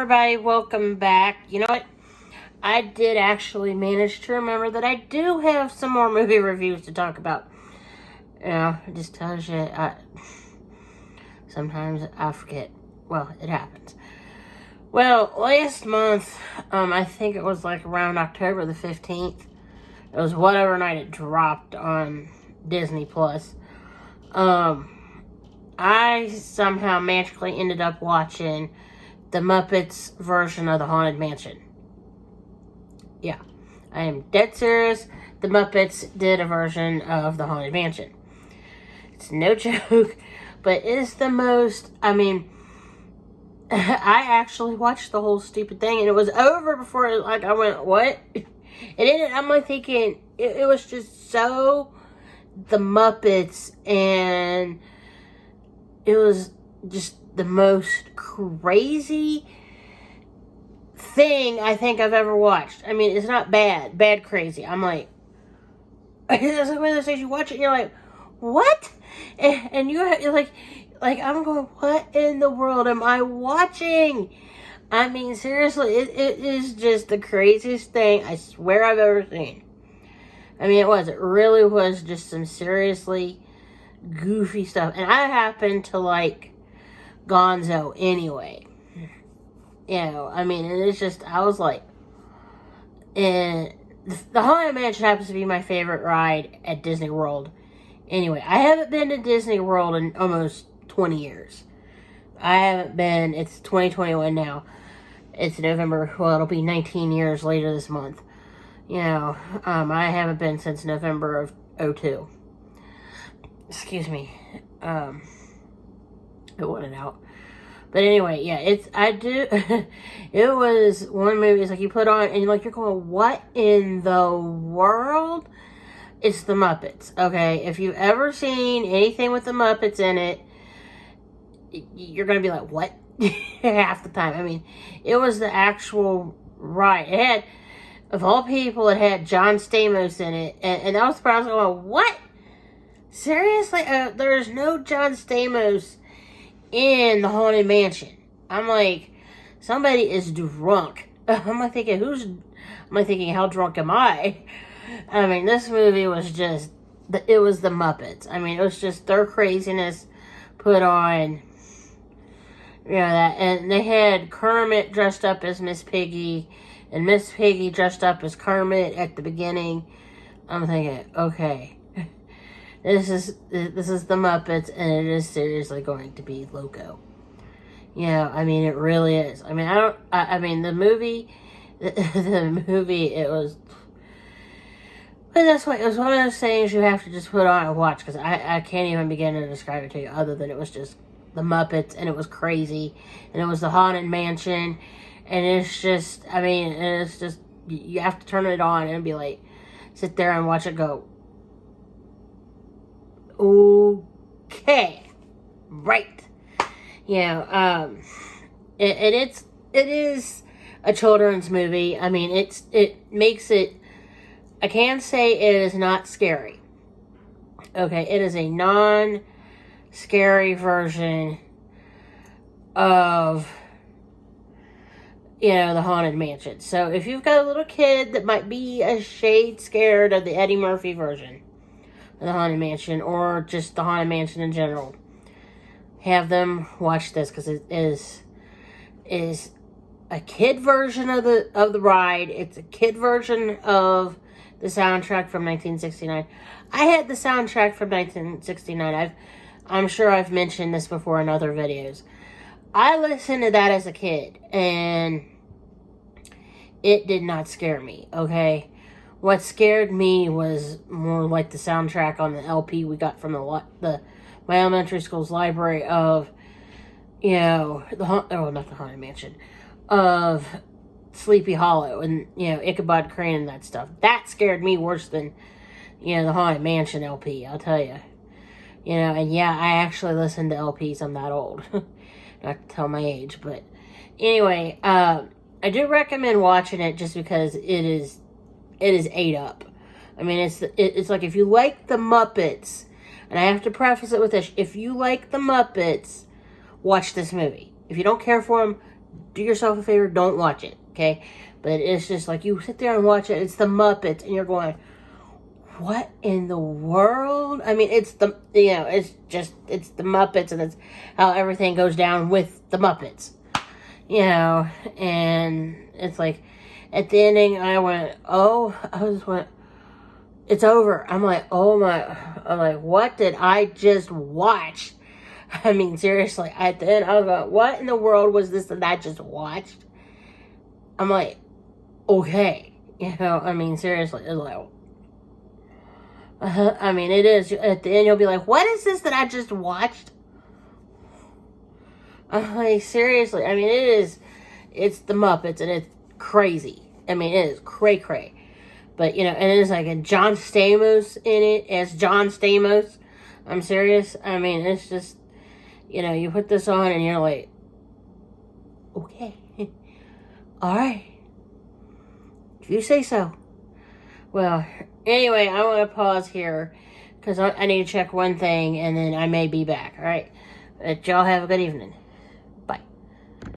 everybody, welcome back. You know what? I did actually manage to remember that I do have some more movie reviews to talk about. You know, it just tells you, sometimes I forget. Well, it happens. Well, last month, I think it was like around October the 15th. It was whatever night it dropped on Disney Plus. I somehow magically ended up watching the Muppets version of the Haunted Mansion. Yeah, I am dead serious. The Muppets did a version of the Haunted Mansion. It's no joke, but it is the most, I actually watched the whole stupid thing, and it was over before, I went, what? It ended, I'm like thinking, it was just so the Muppets, and it was just the most crazy thing I think I've ever watched. I mean, it's not bad crazy. I'm like, it's like one of those things you watch it and you're like, what? And you're like, I'm going, what in the world am I watching? I mean, seriously, it is just the craziest thing I swear I've ever seen. I mean, it really was just some seriously goofy stuff. And I happen to like Gonzo anyway. You know, I mean, it's just, I was like, and the Haunted Mansion happens to be my favorite ride at Disney World. Anyway, I haven't been to Disney World in almost 20 years. I haven't been, it's 2021 now. It's November, well, it'll be 19 years later this month. You know, I haven't been since November of 2002. Excuse me. It wasn't out. But anyway, yeah, it was one movie, it's like you put on, and you're going, what in the world? It's the Muppets, okay? If you've ever seen anything with the Muppets in it, you're going to be like, what? Half the time. I mean, it was the actual ride. It had, of all people, it had John Stamos in it, and that was the part I was going, what? Seriously? There's no John Stamos in the Haunted Mansion. I'm like, somebody is drunk. I'm like thinking, how drunk am I? I mean, this movie was just, it was the Muppets. I mean, it was just their craziness put on, you know, that, and they had Kermit dressed up as Miss Piggy, and Miss Piggy dressed up as Kermit at the beginning. I'm thinking, okay, this is the Muppets, and it is seriously going to be loco. You know, I mean, it really is. I mean, the movie, it was, but that's why, it was one of those things you have to just put on and watch, because I can't even begin to describe it to you, other than it was just the Muppets, and it was crazy, and it was the Haunted Mansion, and it's just, I mean, it's just, you have to turn it on and be like, sit there and watch it go, okay, right. You know, it is a children's movie. I mean, it makes it, I can say it is not scary. Okay, it is a non-scary version of, you know, the Haunted Mansion. So if you've got a little kid that might be a shade scared of the Eddie Murphy version of the Haunted Mansion, or just the Haunted Mansion in general, have them watch this, because it is a kid version of the ride. It's a kid version of the soundtrack from 1969. I had the soundtrack from 1969. I'm sure I've mentioned this before in other videos. I listened to that as a kid, and it did not scare me, okay? What scared me was more like the soundtrack on the LP we got from my elementary school's library of, you know, not the Haunted Mansion, of Sleepy Hollow and, you know, Ichabod Crane and that stuff. That scared me worse than, you know, the Haunted Mansion LP, I'll tell you. You know, and yeah, I actually listened to LPs. I'm that old. Not to tell my age, but anyway, I do recommend watching it just because it is ate up. I mean, it's like, if you like the Muppets, and I have to preface it with this, if you like the Muppets, watch this movie. If you don't care for them, do yourself a favor, don't watch it, okay? But it's just like you sit there and watch it. It's the Muppets, and you're going, what in the world? I mean, it's the, it's the Muppets, and it's how everything goes down with the Muppets, and it's like, at the ending, I just went, it's over. I'm like, what did I just watch? I mean, seriously, at the end, I was like, what in the world was this that I just watched? I'm like, okay. I mean, seriously, it's like, I mean, it is. At the end, you'll be like, what is this that I just watched? I'm like, seriously, I mean, it's the Muppets, and it's crazy. I mean, it is cray-cray. But, and it is like a John Stamos in it as John Stamos. I'm serious. I mean, it's just, you put this on and you're like, okay. All right. If you say so. Well, anyway, I want to pause here because I need to check one thing and then I may be back. All right. But y'all have a good evening.